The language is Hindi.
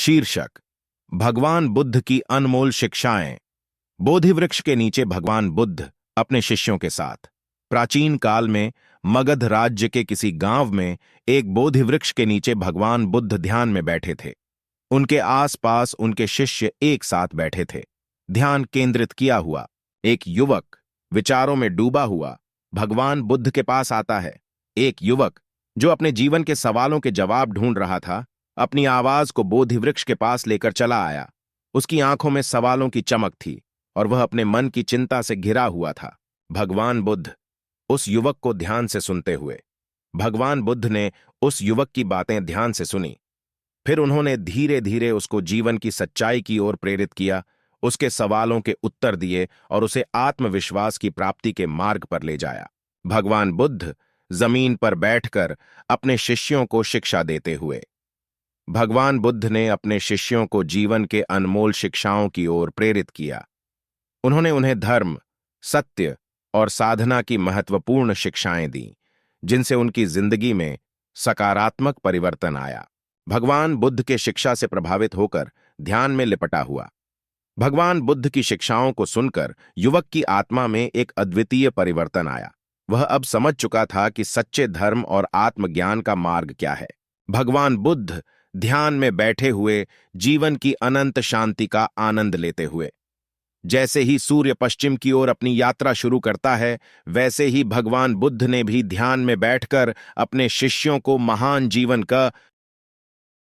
शीर्षक: भगवान बुद्ध की अनमोल शिक्षाएं। बोधि वृक्ष के नीचे भगवान बुद्ध अपने शिष्यों के साथ। प्राचीन काल में मगध राज्य के किसी गांव में एक बोधि वृक्ष के नीचे भगवान बुद्ध ध्यान में बैठे थे। उनके आसपास उनके शिष्य एक साथ बैठे थे, ध्यान केंद्रित किया हुआ। एक युवक विचारों में डूबा हुआ भगवान बुद्ध के पास आता है। एक युवक जो अपने जीवन के सवालों के जवाब ढूंढ रहा था, अपनी आवाज को बोधि वृक्ष के पास लेकर चला आया। उसकी आंखों में सवालों की चमक थी और वह अपने मन की चिंता से घिरा हुआ था। भगवान बुद्ध उस युवक को ध्यान से सुनते हुए। भगवान बुद्ध ने उस युवक की बातें ध्यान से सुनी। फिर उन्होंने धीरे धीरे उसको जीवन की सच्चाई की ओर प्रेरित किया, उसके सवालों के उत्तर दिए और उसे आत्मविश्वास की प्राप्ति के मार्ग पर ले जाया। भगवान बुद्ध जमीन पर बैठकर अपने शिष्यों को शिक्षा देते हुए। भगवान बुद्ध ने अपने शिष्यों को जीवन के अनमोल शिक्षाओं की ओर प्रेरित किया। उन्होंने उन्हें धर्म, सत्य और साधना की महत्वपूर्ण शिक्षाएं दी, जिनसे उनकी जिंदगी में सकारात्मक परिवर्तन आया। भगवान बुद्ध के शिक्षा से प्रभावित होकर ध्यान में लिपटा हुआ। भगवान बुद्ध की शिक्षाओं को सुनकर युवक की आत्मा में एक अद्वितीय परिवर्तन आया। वह अब समझ चुका था कि सच्चे धर्म और आत्मज्ञान का मार्ग क्या है। भगवान बुद्ध ध्यान में बैठे हुए जीवन की अनंत शांति का आनंद लेते हुए। जैसे ही सूर्य पश्चिम की ओर अपनी यात्रा शुरू करता है, वैसे ही भगवान बुद्ध ने भी ध्यान में बैठकर अपने शिष्यों को महान जीवन का